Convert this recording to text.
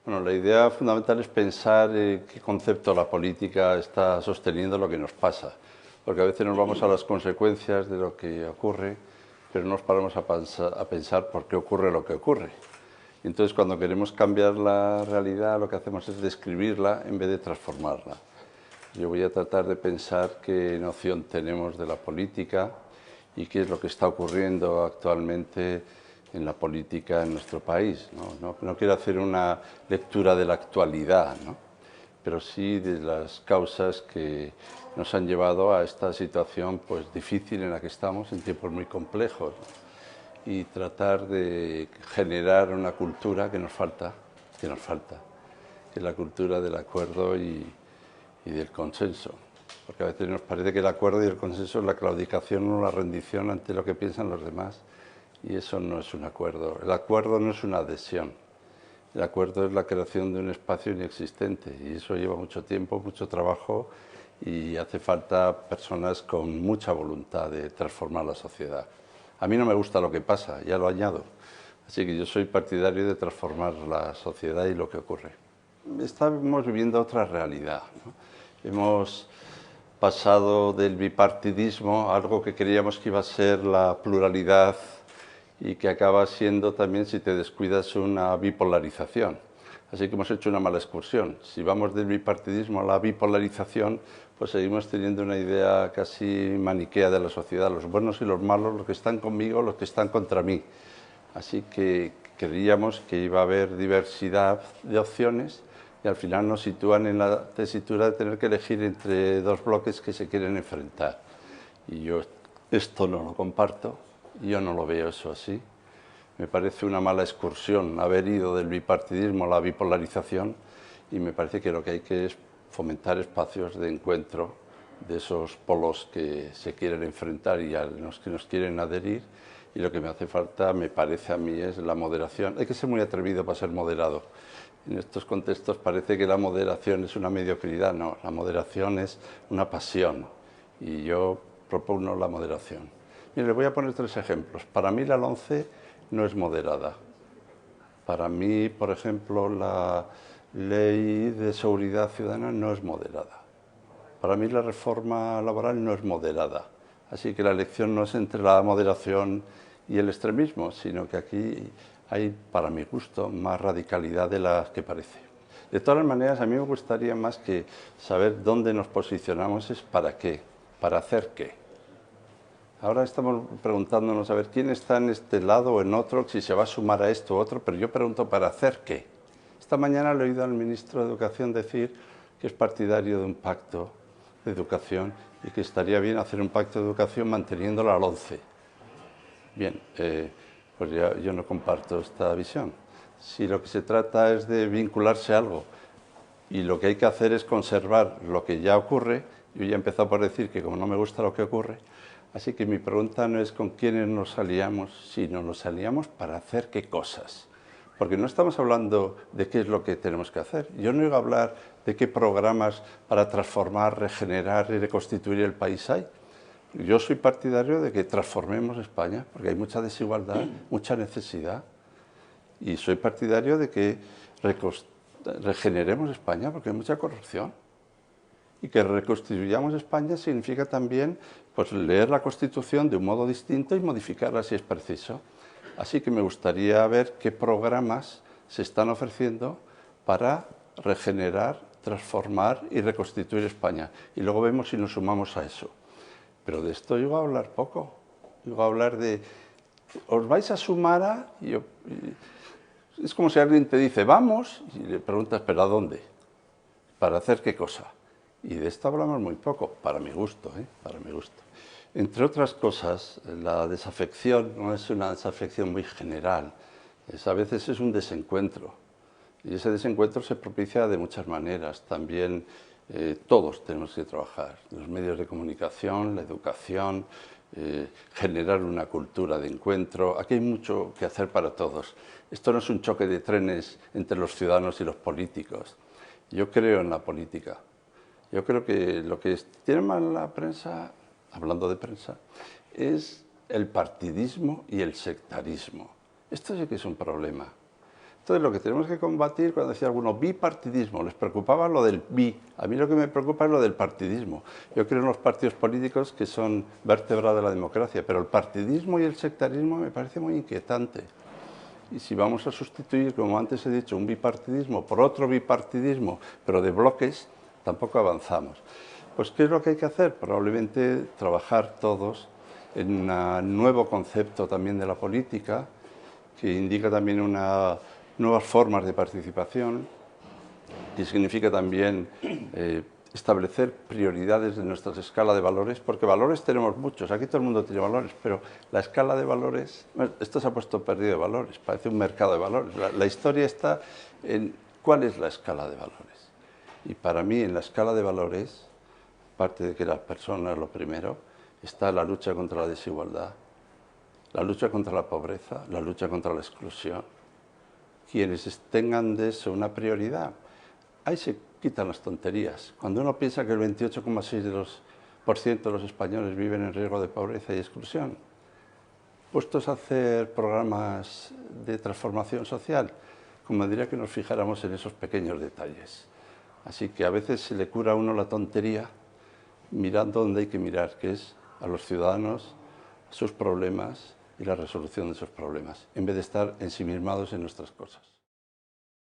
Bueno, la idea fundamental es pensar qué concepto la política está sosteniendo lo que nos pasa, porque a veces nos vamos a las consecuencias de lo que ocurre, pero no nos paramos a pensar por qué ocurre lo que ocurre. Y entonces, cuando queremos cambiar la realidad, lo que hacemos es describirla en vez de transformarla. Yo voy a tratar de pensar qué noción tenemos de la política y qué es lo que está ocurriendo actualmente en la política en nuestro país. No quiero hacer una lectura de la actualidad, ¿no? Pero sí de las causas que nos han llevado a esta situación pues, difícil en la que estamos, en tiempos muy complejos, ¿no? Y tratar de generar una cultura que nos falta, que es la cultura del acuerdo y del consenso. Porque a veces nos parece que el acuerdo y el consenso es la claudicación o la rendición ante lo que piensan los demás. Y eso no es un acuerdo. El acuerdo no es una adhesión. El acuerdo es la creación de un espacio inexistente. Y eso lleva mucho tiempo, mucho trabajo y hace falta personas con mucha voluntad de transformar la sociedad. A mí no me gusta lo que pasa, ya lo añado. Así que yo soy partidario de transformar la sociedad y lo que ocurre. Estamos viviendo otra realidad, ¿no? Hemos pasado del bipartidismo a algo que creíamos que iba a ser la pluralidad y que acaba siendo también, si te descuidas, una bipolarización. Así que hemos hecho una mala excursión. Si vamos del bipartidismo a la bipolarización, pues seguimos teniendo una idea casi maniquea de la sociedad, los buenos y los malos, los que están conmigo, los que están contra mí. Así que creíamos que iba a haber diversidad de opciones y al final nos sitúan en la tesitura de tener que elegir entre dos bloques que se quieren enfrentar. Y yo esto no lo comparto, yo no lo veo eso así. Me parece una mala excursión haber ido del bipartidismo a la bipolarización y me parece que lo que hay que es fomentar espacios de encuentro de esos polos que se quieren enfrentar y a los que nos quieren adherir. Y lo que me hace falta, me parece a mí, es la moderación. Hay que ser muy atrevido para ser moderado. En estos contextos parece que la moderación es una mediocridad. No, la moderación es una pasión. Y yo propongo la moderación. Mire, le voy a poner 3 ejemplos. Para mí la LOMCE no es moderada. Para mí, por ejemplo, la Ley de Seguridad Ciudadana no es moderada. Para mí la reforma laboral no es moderada. Así que la elección no es entre la moderación y el extremismo, sino que aquí hay, para mi gusto, más radicalidad de la que parece. De todas maneras, a mí me gustaría más que saber dónde nos posicionamos es para qué, para hacer qué. Ahora estamos preguntándonos a ver quién está en este lado o en otro, si se va a sumar a esto u otro, pero yo pregunto ¿para hacer qué? Esta mañana le he oído al ministro de Educación decir que es partidario de un pacto de educación y que estaría bien hacer un pacto de educación manteniendo la LOMCE. Bien, pues yo no comparto esta visión. Si lo que se trata es de vincularse a algo y lo que hay que hacer es conservar lo que ya ocurre, yo ya he empezado por decir que como no me gusta lo que ocurre, así que mi pregunta no es con quiénes nos aliamos, sino nos aliamos para hacer qué cosas. Porque no estamos hablando de qué es lo que tenemos que hacer. Yo no iba a hablar de qué programas para transformar, regenerar y reconstituir el país hay. Yo soy partidario de que transformemos España, porque hay mucha desigualdad, mucha necesidad. Y soy partidario de que regeneremos España, porque hay mucha corrupción. Y que reconstruyamos España significa también pues, leer la Constitución de un modo distinto y modificarla si es preciso. Así que me gustaría ver qué programas se están ofreciendo para regenerar, transformar y reconstituir España. Y luego vemos si nos sumamos a eso. Pero de esto yo voy a hablar poco. Yo voy a hablar de, ¿os vais a sumar a...? Es como si alguien te dice, vamos, y le preguntas, ¿pero a dónde? ¿Para hacer qué cosa? Y de esto hablamos muy poco, para mi gusto, para mi gusto. Entre otras cosas, la desafección no es una desafección muy general, a veces es un desencuentro. Y ese desencuentro se propicia de muchas maneras. También todos tenemos que trabajar, los medios de comunicación, la educación, generar una cultura de encuentro. Aquí hay mucho que hacer para todos. Esto no es un choque de trenes entre los ciudadanos y los políticos. Yo creo en la política. Yo creo que lo que tiene mal la prensa, hablando de prensa, es el partidismo y el sectarismo. Esto sí que es un problema. Entonces, lo que tenemos que combatir, cuando decía alguno bipartidismo, les preocupaba lo del bi. A mí lo que me preocupa es lo del partidismo. Yo creo en los partidos políticos que son vértebra de la democracia, pero el partidismo y el sectarismo me parece muy inquietante. Y si vamos a sustituir, como antes he dicho, un bipartidismo por otro bipartidismo, pero de bloques, tampoco avanzamos. Pues, ¿qué es lo que hay que hacer? Probablemente trabajar todos en un nuevo concepto también de la política, que indica también nuevas formas de participación, que significa también establecer prioridades de nuestra escala de valores, porque valores tenemos muchos, aquí todo el mundo tiene valores, pero la escala de valores, bueno, esto se ha puesto perdido de valores, parece un mercado de valores. La historia está en cuál es la escala de valores. Y para mí en la escala de valores, aparte de que la persona es lo primero, está la lucha contra la desigualdad, la lucha contra la pobreza, la lucha contra la exclusión. Quienes tengan de eso una prioridad, ahí se quitan las tonterías. Cuando uno piensa que el 28,6% de los españoles viven en riesgo de pobreza y exclusión, puestos a hacer programas de transformación social, como diría que nos fijáramos en esos pequeños detalles. Así que a veces se le cura a uno la tontería mirando donde hay que mirar, que es a los ciudadanos, sus problemas y la resolución de esos problemas, en vez de estar ensimismados en nuestras cosas.